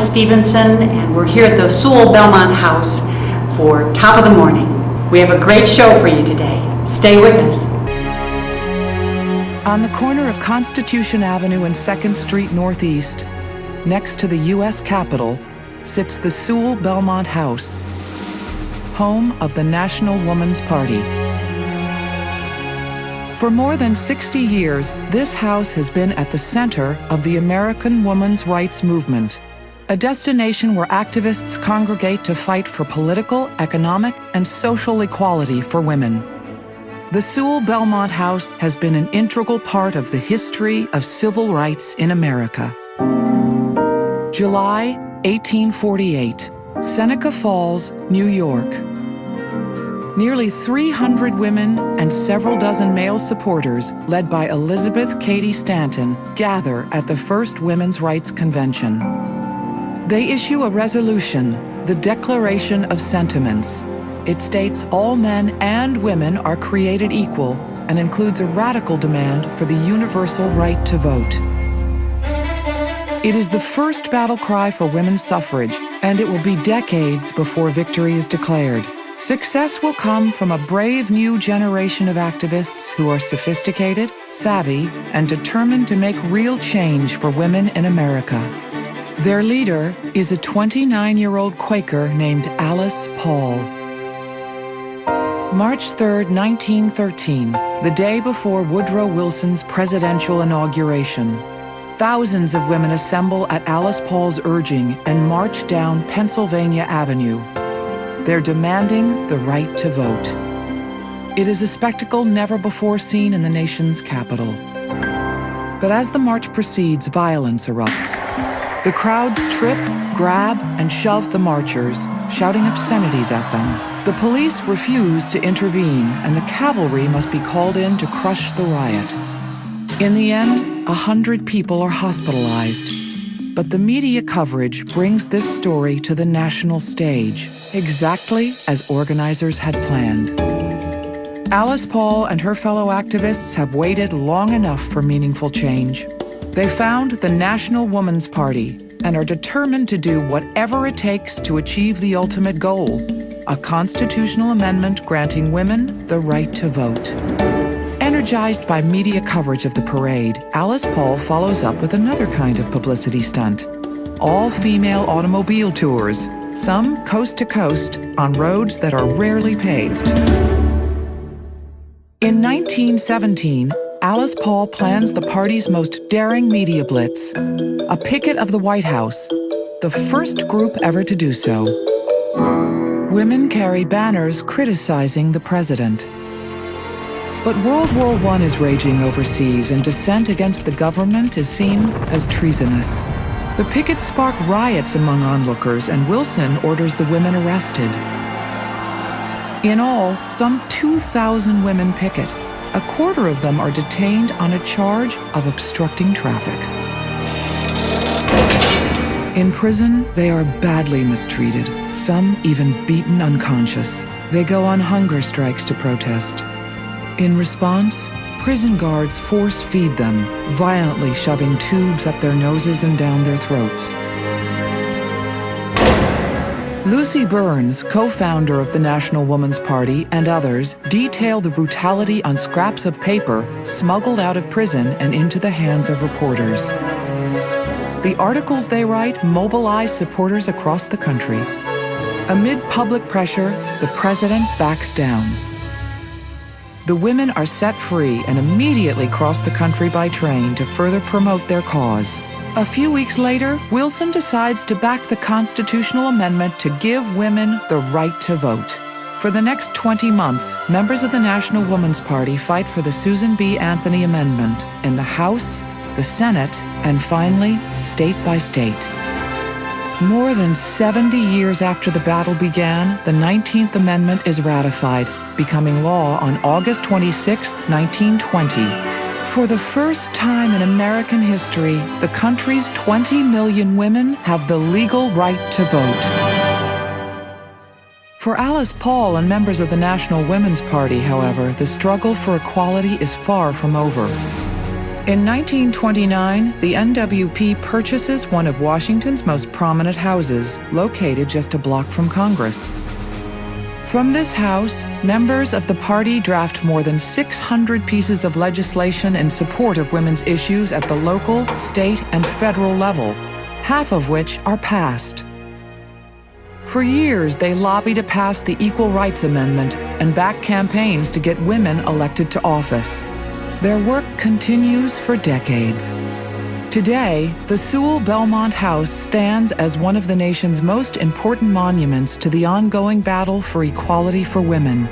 Alice Stevenson, and we're here at the Sewall Belmont House for Top of the Morning. We have a great show for you today. Stay with us. On the corner of Constitution Avenue and 2nd Street Northeast, next to the U.S. Capitol, sits the Sewall Belmont House, home of the National Woman's Party. For more than 60 years, this house has been at the center of the American women's rights movement, a destination where activists congregate to fight for political, economic, and social equality for women. The Sewall Belmont House has been an integral part of the history of civil rights in America. July 1848, Seneca Falls, New York. Nearly 300 women and several dozen male supporters, led by Elizabeth Cady Stanton, gather at the first Women's Rights Convention. They issue a resolution, the Declaration of Sentiments. It states all men and women are created equal and includes a radical demand for the universal right to vote. It is the first battle cry for women's suffrage, and it will be decades before victory is declared. Success will come from a brave new generation of activists who are sophisticated, savvy, and determined to make real change for women in America. Their leader is a 29-year-old Quaker named Alice Paul. March 3, 1913, the day before Woodrow Wilson's presidential inauguration. Thousands of women assemble at Alice Paul's urging and march down Pennsylvania Avenue. They're demanding the right to vote. It is a spectacle never before seen in the nation's capital. But as the march proceeds, violence erupts. The crowds trip, grab, and shove the marchers, shouting obscenities at them. The police refuse to intervene, and the cavalry must be called in to crush the riot. In the end, 100 people are hospitalized. But the media coverage brings this story to the national stage, exactly as organizers had planned. Alice Paul and her fellow activists have waited long enough for meaningful change. They found the National Woman's Party and are determined to do whatever it takes to achieve the ultimate goal, a constitutional amendment granting women the right to vote. Energized by media coverage of the parade, Alice Paul follows up with another kind of publicity stunt. All-female automobile tours, some coast to coast, on roads that are rarely paved. In 1917, Alice Paul plans the party's most daring media blitz, a picket of the White House, the first group ever to do so. Women carry banners criticizing the president. But World War I is raging overseas, and dissent against the government is seen as treasonous. The pickets spark riots among onlookers, and Wilson orders the women arrested. In all, some 2,000 women picket. A quarter of them are detained on a charge of obstructing traffic. In prison, they are badly mistreated, some even beaten unconscious. They go on hunger strikes to protest. In response, prison guards force-feed them, violently shoving tubes up their noses and down their throats. Lucy Burns, co-founder of the National Woman's Party, and others detail the brutality on scraps of paper smuggled out of prison and into the hands of reporters. The articles they write mobilize supporters across the country. Amid public pressure, the president backs down. The women are set free and immediately cross the country by train to further promote their cause. A few weeks later, Wilson decides to back the constitutional amendment to give women the right to vote. For the next 20 months, members of the National Woman's Party fight for the Susan B. Anthony Amendment in the House, the Senate, and finally, state by state. More than 70 years after the battle began, the 19th Amendment is ratified, becoming law on August 26, 1920. For the first time in American history, the country's 20 million women have the legal right to vote. For Alice Paul and members of the National Women's Party, however, the struggle for equality is far from over. In 1929, the NWP purchases one of Washington's most prominent houses, located just a block from Congress. From this house, members of the party draft more than 600 pieces of legislation in support of women's issues at the local, state, and federal level, half of which are passed. For years, they lobby to pass the Equal Rights Amendment and back campaigns to get women elected to office. Their work continues for decades. Today, the Sewall Belmont House stands as one of the nation's most important monuments to the ongoing battle for equality for women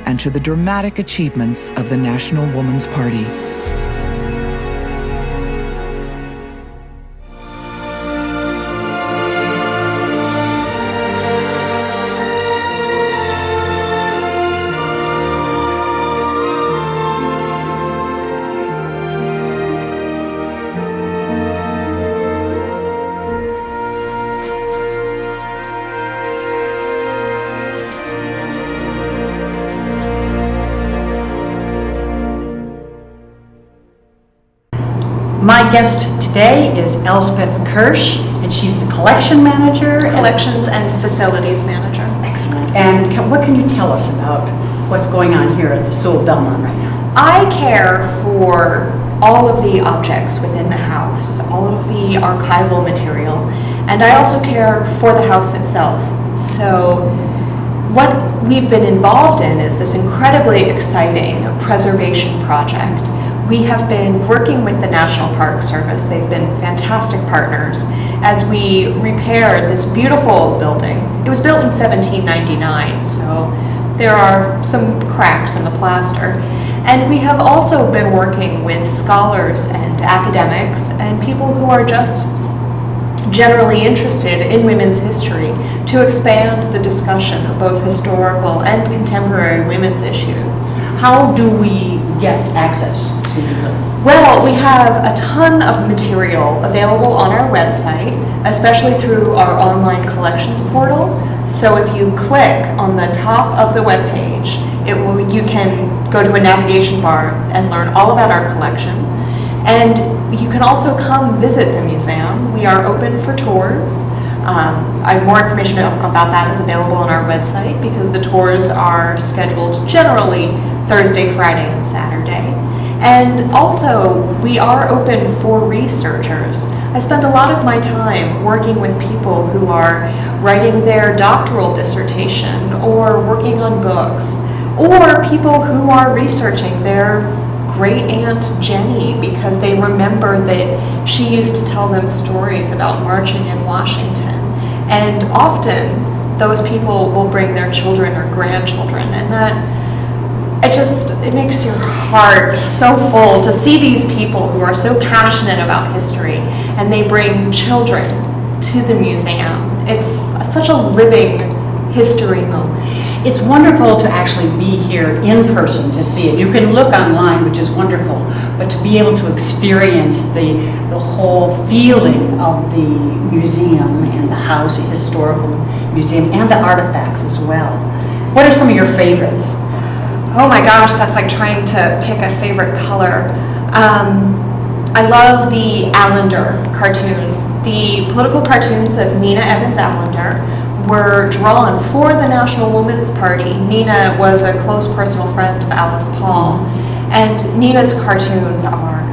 and to the dramatic achievements of the National Woman's Party. My guest today is Elspeth Kirsch, and she's the collection manager. Collections and facilities manager. Excellent. And what can you tell us about what's going on here at the Sewall Belmont right now? I care for all of the objects within the house, all of the archival material, and I also care for the house itself. So what we've been involved in is this incredibly exciting preservation project. We have been working with the National Park Service. They've been fantastic partners as we repaired this beautiful building. It was built in 1799, so there are some cracks in the plaster. And we have also been working with scholars and academics and people who are just generally interested in women's history to expand the discussion of both historical and contemporary women's issues. How do we get access to the Well, we have a ton of material available on our website, especially through our online collections portal. So if you click on the top of the webpage, you can go to a navigation bar and learn all about our collection. And you can also come visit the museum. We are open for tours. More information about that is available on our website because the tours are scheduled generally Thursday, Friday, and Saturday. And also, we are open for researchers. I spend a lot of my time working with people who are writing their doctoral dissertation or working on books, or people who are researching their great aunt Jenny because they remember that she used to tell them stories about marching in Washington. And often those people will bring their children or grandchildren, and that it makes your heart so full to see these people who are so passionate about history and they bring children to the museum. It's such a living history moment. It's wonderful to actually be here in person to see it. You can look online, which is wonderful, but to be able to experience the whole feeling of the museum and the house, the historical museum, and the artifacts as well. What are some of your favorites? Oh my gosh, that's like trying to pick a favorite color. I love the Allender cartoons. The political cartoons of Nina Evans Allender were drawn for the National Woman's Party. Nina was a close personal friend of Alice Paul, and Nina's cartoons are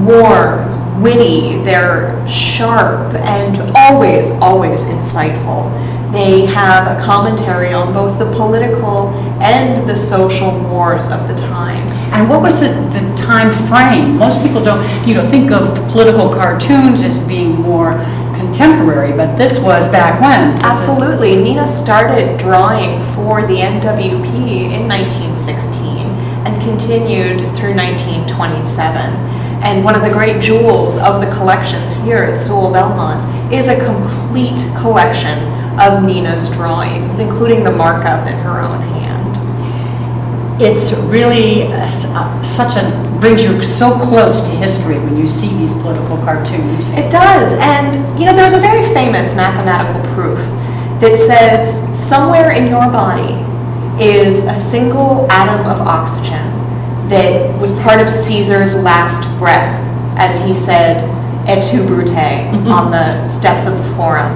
warm, witty, they're sharp, and always, always insightful. They have a commentary on both the political and the social wars of the time. And what was the time frame? Most people don't, think of political cartoons as being more contemporary, but this was back when. Absolutely. Nina started drawing for the NWP in 1916 and continued through 1927. And one of the great jewels of the collections here at Sewall Belmont is a complete collection of Nina's drawings, including the markup in her own hand. It's really brings you so close to history when you see these political cartoons. It does, and there's a very famous mathematical proof that says somewhere in your body is a single atom of oxygen that was part of Caesar's last breath as he said, et tu, Brute, on the steps of the Forum.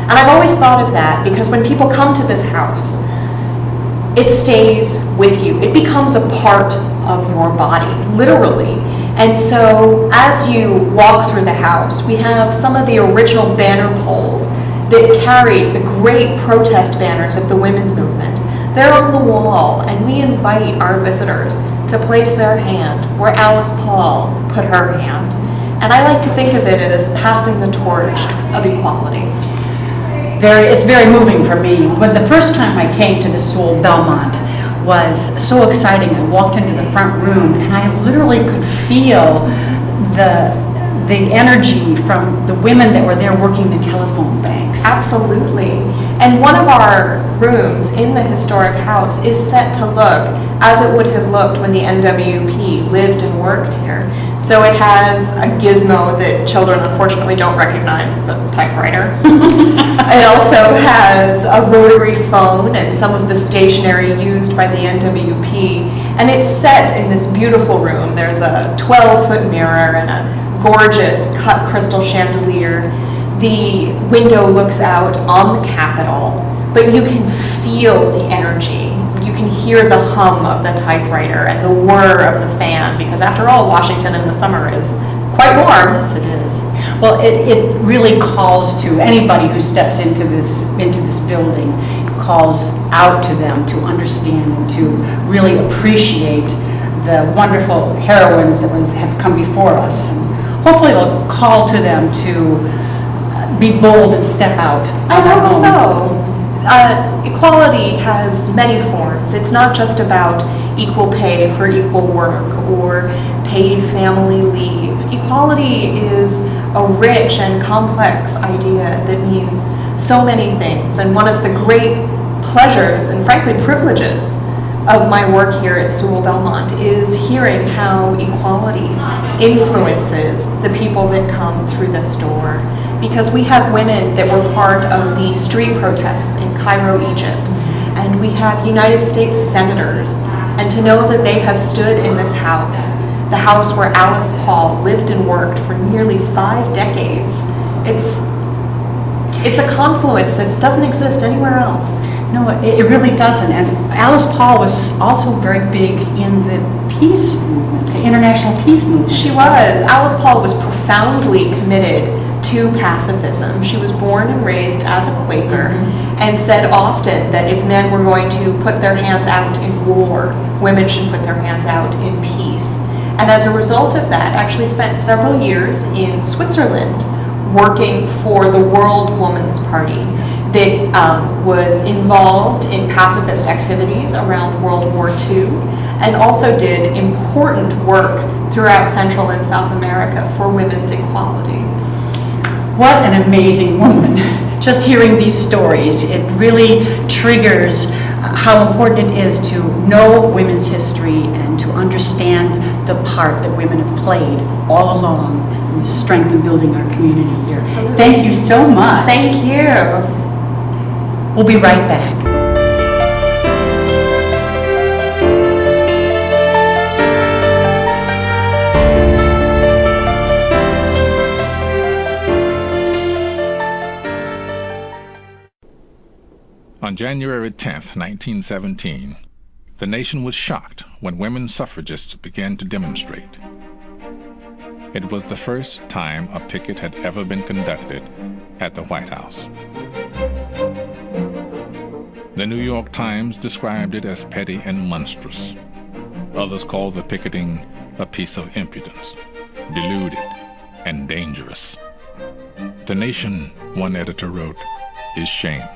And I've always thought of that because when people come to this house, it stays with you. It becomes a part of your body, literally. And so as you walk through the house, we have some of the original banner poles that carried the great protest banners of the women's movement. They're on the wall, and we invite our visitors to place their hand where Alice Paul put her hand. And I like to think of it as passing the torch of equality. It's very moving for me. When the first time I came to the Sewall Belmont was so exciting. I walked into the front room and I literally could feel the energy from the women that were there working the telephone banks. Absolutely. And one of our rooms in the historic house is set to look as it would have looked when the NWP lived and worked here. So it has a gizmo that children unfortunately don't recognize. It's a typewriter. It also has a rotary phone and some of the stationery used by the NWP. And it's set in this beautiful room. There's a 12-foot mirror and a gorgeous cut crystal chandelier. The window looks out on the Capitol, but you can feel the energy. You can hear the hum of the typewriter and the whir of the fan, because after all, Washington in the summer is quite warm. Yes, it is. Well, it really calls to anybody who steps into this building, calls out to them to understand and to really appreciate the wonderful heroines that have come before us. And hopefully it'll call to them to be bold and step out. I hope so. Equality has many forms. It's not just about equal pay for equal work or paid family leave. Equality is a rich and complex idea that means so many things. And one of the great pleasures and frankly privileges of my work here at Sewall Belmont is hearing how equality influences the people that come through this door. Because we have women that were part of the street protests in Cairo, Egypt, and we have United States senators, and to know that they have stood in this house, the house where Alice Paul lived and worked for nearly 5 decades, it's a confluence that doesn't exist anywhere else. No, it really doesn't. And Alice Paul was also very big in the peace movement, the international peace movement. She was. Alice Paul was profoundly committed to pacifism. She was born and raised as a Quaker and said often that if men were going to put their hands out in war, women should put their hands out in peace. And as a result of that, actually spent several years in Switzerland working for the World Women's Party that was involved in pacifist activities around World War II and also did important work throughout Central and South America for women's equality. What an amazing woman. Just hearing these stories, it really triggers how important it is to know women's history and to understand the part that women have played all along in the strength of building our community here. Absolutely. Thank you so much. Thank you. We'll be right back. On January 10th, 1917, the nation was shocked when women suffragists began to demonstrate. It was the first time a picket had ever been conducted at the White House. The New York Times described it as petty and monstrous. Others called the picketing a piece of impudence, deluded, and dangerous. The nation, one editor wrote, is shamed.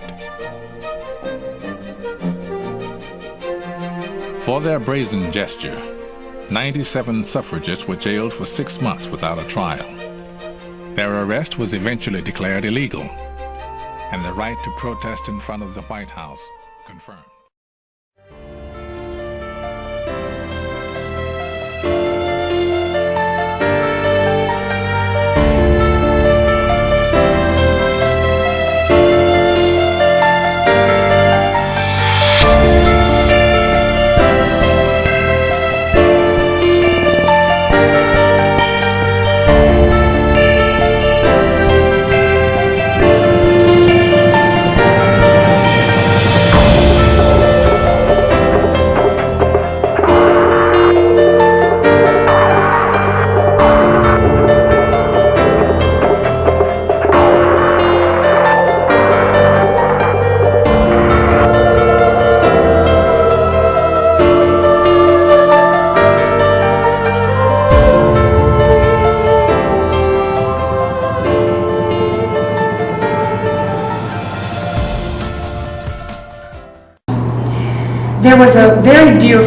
For their brazen gesture, 97 suffragists were jailed for 6 months without a trial. Their arrest was eventually declared illegal, and the right to protest in front of the White House confirmed.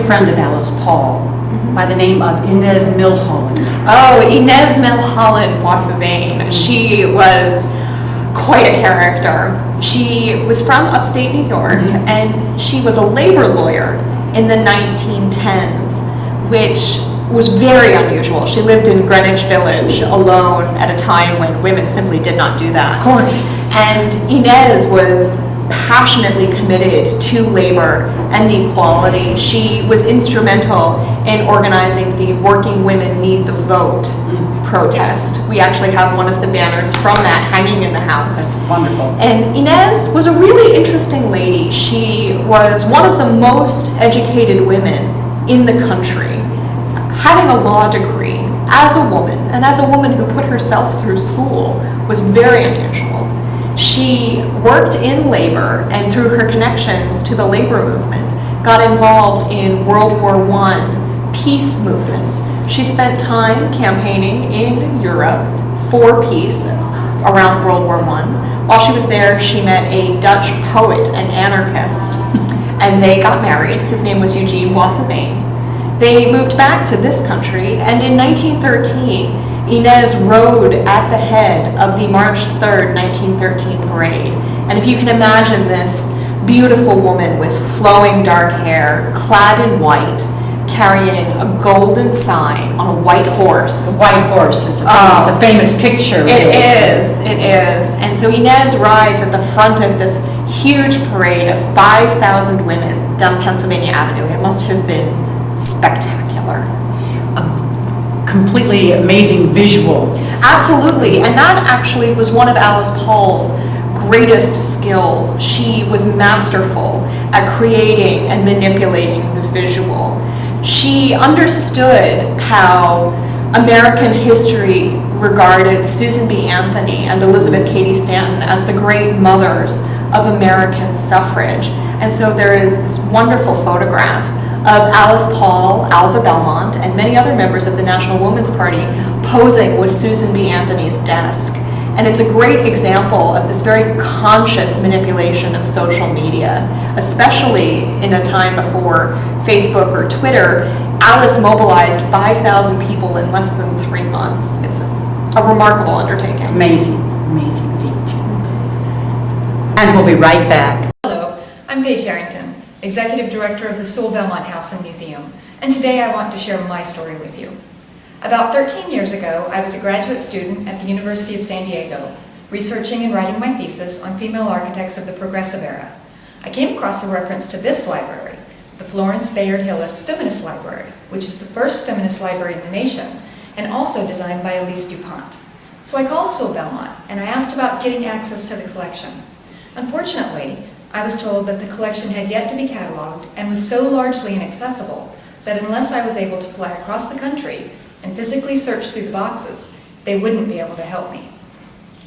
friend of Alice Paul by the name of Inez Milholland. Oh, Inez Milholland Boissevain. She was quite a character. She was from upstate New York, and she was a labor lawyer in the 1910s, which was very unusual. She lived in Greenwich Village alone at a time when women simply did not do that. Of course. And Inez was passionately committed to labor and equality. She was instrumental in organizing the Working Women Need the Vote protest. We actually have one of the banners from that hanging in the house. That's wonderful. And Inez was a really interesting lady. She was one of the most educated women in the country, having a law degree as a woman, and as a woman who put herself through school, was very unusual. She worked in labor, and through her connections to the labor movement, got involved in World War I peace movements. She spent time campaigning in Europe for peace around World War I. While she was there, she met a Dutch poet and anarchist, and they got married. His name was Eugene Boissevain. They moved back to this country, and in 1913, Inez rode at the head of the March 3rd, 1913 parade. And if you can imagine this beautiful woman with flowing dark hair, clad in white, carrying a golden sign on a white horse. The white horse is a famous picture. It is. And so Inez rides at the front of this huge parade of 5,000 women down Pennsylvania Avenue. It must have been spectacular. Completely amazing visual. Absolutely, and that actually was one of Alice Paul's greatest skills. She was masterful at creating and manipulating the visual. She understood how American history regarded Susan B. Anthony and Elizabeth Cady Stanton as the great mothers of American suffrage. And so there is this wonderful photograph of Alice Paul, Alva Belmont, and many other members of the National Woman's Party posing with Susan B. Anthony's desk. And it's a great example of this very conscious manipulation of social media, especially in a time before Facebook or Twitter. Alice mobilized 5,000 people in less than 3 months. It's a remarkable undertaking. Amazing feat. And we'll be right back. Hello, I'm Paige Harrington, Executive Director of the Sewall Belmont House and Museum, and today I want to share my story with you. About 13 years ago, I was a graduate student at the University of San Diego, researching and writing my thesis on female architects of the Progressive Era. I came across a reference to this library, the Florence Bayard Hillis Feminist Library, which is the first feminist library in the nation, and also designed by Elise DuPont. So I called Sewall Belmont, and I asked about getting access to the collection. Unfortunately, I was told that the collection had yet to be cataloged and was so largely inaccessible that unless I was able to fly across the country and physically search through the boxes, they wouldn't be able to help me.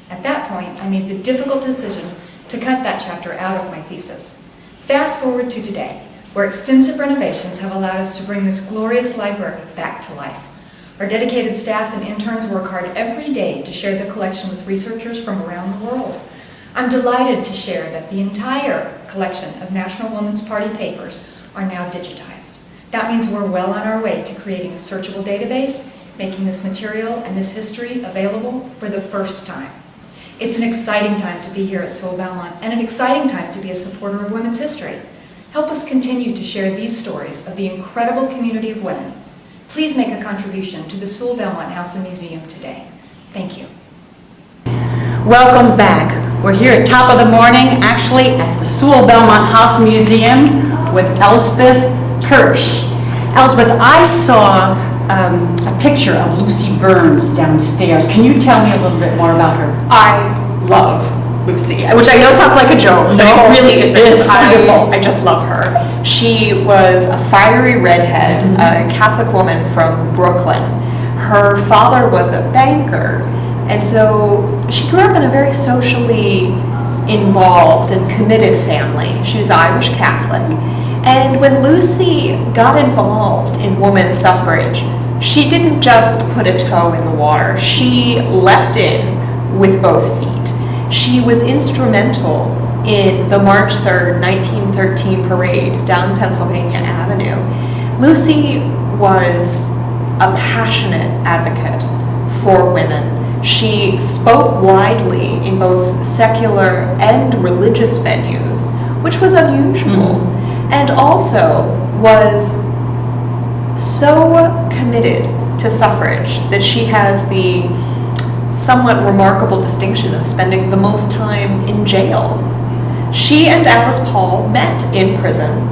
At that point, I made the difficult decision to cut that chapter out of my thesis. Fast forward to today, where extensive renovations have allowed us to bring this glorious library back to life. Our dedicated staff and interns work hard every day to share the collection with researchers from around the world. I'm delighted to share that the entire collection of National Woman's Party papers are now digitized. That means we're well on our way to creating a searchable database, making this material and this history available for the first time. It's an exciting time to be here at Sewall Belmont and an exciting time to be a supporter of women's history. Help us continue to share these stories of the incredible community of women. Please make a contribution to the Sewall Belmont House and Museum today. Thank you. Welcome back. We're here at top of the morning, actually at the Sewall Belmont House and Museum with Elspeth Kirsch. Elspeth, I saw a picture of Lucy Burns downstairs. Can you tell me a little bit more about her? I love Lucy, which I know sounds like a joke, but it really isn't. It's wonderful. I just love her. She was a fiery redhead, a Catholic woman from Brooklyn. Her father was a banker, and so she grew up in a very socially involved and committed family. She was Irish Catholic. And when Lucy got involved in women's suffrage, she didn't just put a toe in the water. She leapt in with both feet. She was instrumental in the March 3rd, 1913 parade down Pennsylvania Avenue. Lucy was a passionate advocate for women. She spoke widely in both secular and religious venues, which was unusual, and also was so committed to suffrage that she has the somewhat remarkable distinction of spending the most time in jail. She and Alice Paul met in prison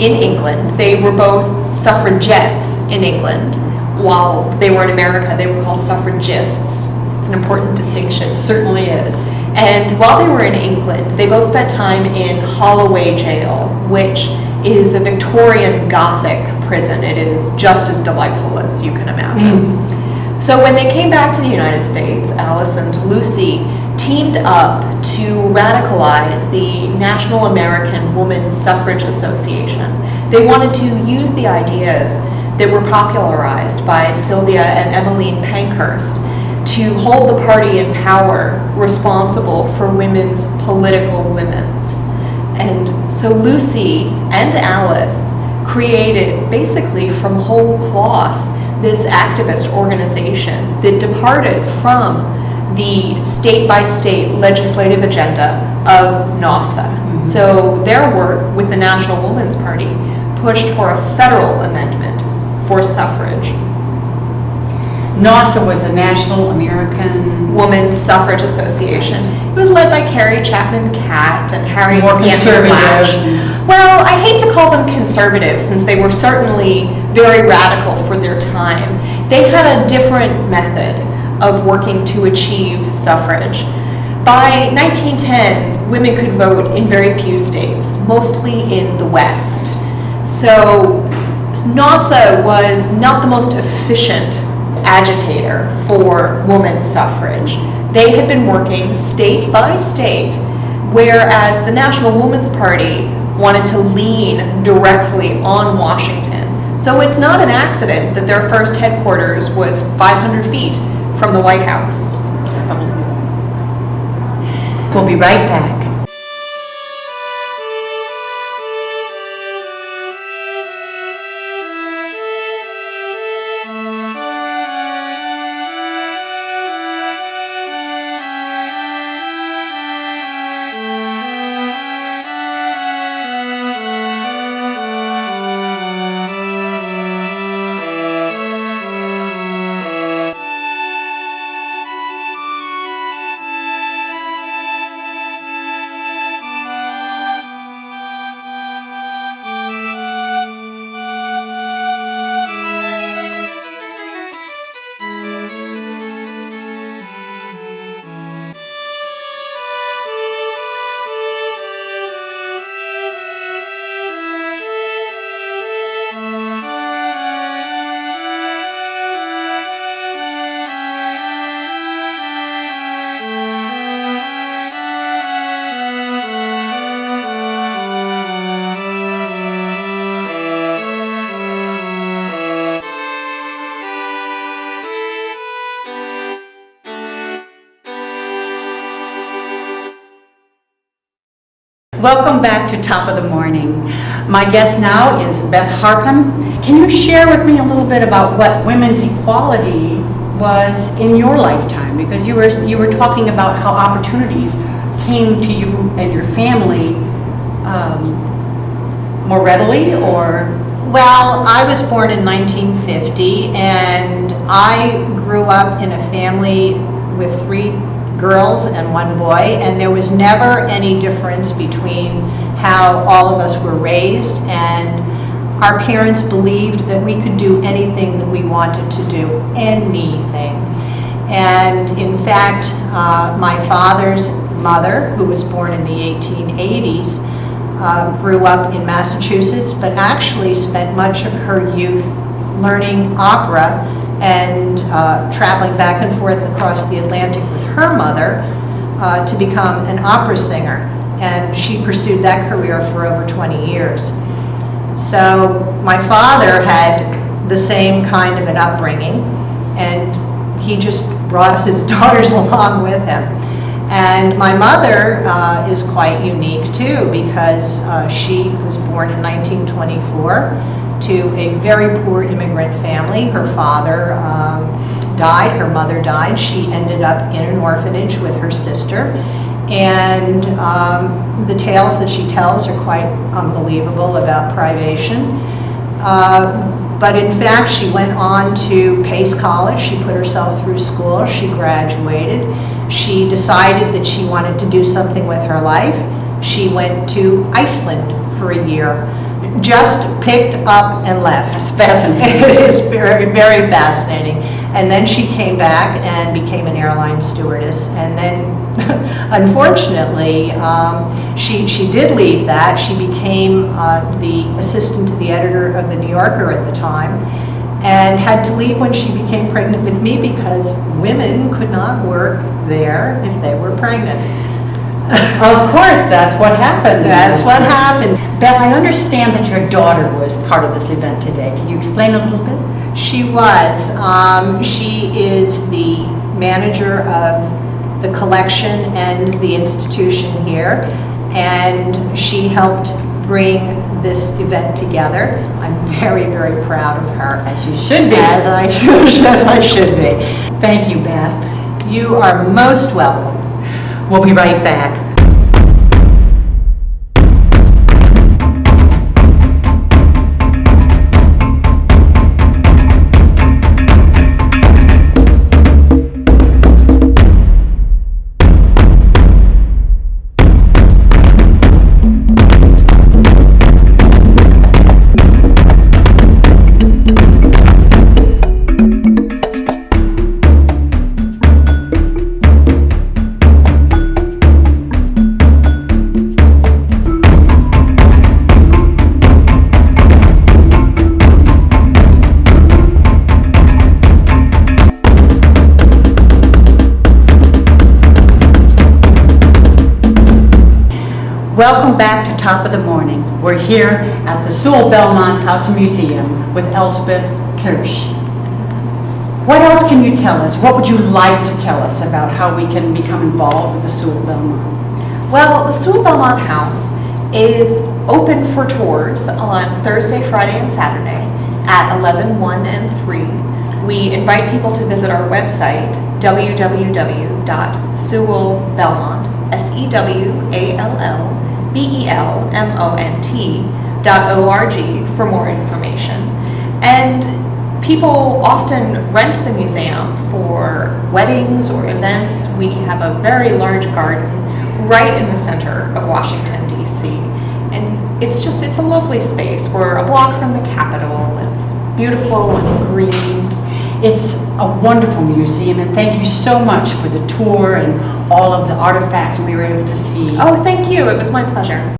in England. They were both suffragettes in England. While they were in America, they were called suffragists. It's an important distinction. It certainly is. And while they were in England, they both spent time in Holloway Jail, which is a Victorian Gothic prison. It is just as delightful as you can imagine. So when they came back to the United States, Alice and Lucy teamed up to radicalize the National American Women's Suffrage Association. They wanted to use the ideas that were popularized by Sylvia and Emmeline Pankhurst to hold the party in power responsible for women's political limits. And so Lucy and Alice created, basically from whole cloth, this activist organization that departed from the state-by-state legislative agenda of NASA. So their work with the National Woman's Party pushed for a federal amendment for suffrage. NASA was the National American Women's Suffrage Association. It was led by Carrie Chapman Catt and Harriet More Stanton Flash. conservative. Well, I hate to call them conservative since they were certainly very radical for their time. They had a different method of working to achieve suffrage. By 1910, women could vote in very few states, mostly in the West. So NASA was not the most efficient agitator for women's suffrage. They had been working state by state, whereas the National Woman's Party wanted to lean directly on Washington. So it's not an accident that their first headquarters was 500 feet from the White House. We'll be right back. Welcome back to Top of the Morning. My guest now is Beth Harpham. Can you share with me a little bit about what women's equality was in your lifetime? Because you were talking about how opportunities came to you and your family more readily, or? Well, I was born in 1950, and I grew up in a family with 3 girls and 1 boy, and there was never any difference between how all of us were raised, and our parents believed that we could do anything that we wanted to do, anything. And in fact, my father's mother, who was born in the 1880s, grew up in Massachusetts, but actually spent much of her youth learning opera and traveling back and forth across the Atlantic with her mother to become an opera singer. And she pursued that career for over 20 years. So my father had the same kind of an upbringing, and he just brought his daughters along with him. And my mother is quite unique too, because she was born in 1924, to a very poor immigrant family. Her father died, her mother died. She ended up in an orphanage with her sister. And the tales that she tells are quite unbelievable about privation. But in fact, she went on to Pace College. She put herself through school. She graduated. She decided that she wanted to do something with her life. She went to Iceland for a year. Just picked up and left. It's fascinating. It is very, very fascinating. And then she came back and became an airline stewardess. And then, unfortunately, she did leave that. She became the assistant to the editor of the New Yorker at the time, and had to leave when she became pregnant with me because women could not work there if they were pregnant. Of course, that's what happened. That's what happened. Beth, I understand that your daughter was part of this event today. Can you explain a little bit? She was. She is the manager of the collection and the institution here, and she helped bring this event together. I'm very, very proud of her. As you should be. As I should be. Thank you, Beth. You are most welcome. We'll be right back. Welcome back to Top of the Morning. We're here at the Sewall Belmont House and Museum with Elspeth Kirsch. What else can you tell us? What would you like to tell us about how we can become involved with the Sewall Belmont? Well, the Sewall Belmont House is open for tours on Thursday, Friday, and Saturday at 11, 1, and 3. We invite people to visit our website, www.sewallbelmont, SEWALLBELMONT.org for more information. And people often rent the museum for weddings or events. We have a very large garden right in the center of Washington, D.C. And it's a lovely space. We're a block from the Capitol. It's beautiful and green. It's a wonderful museum, and thank you so much for the tour and all of the artifacts we were able to see. Oh, thank you. It was my pleasure.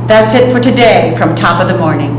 That's it for today from Top of the Morning.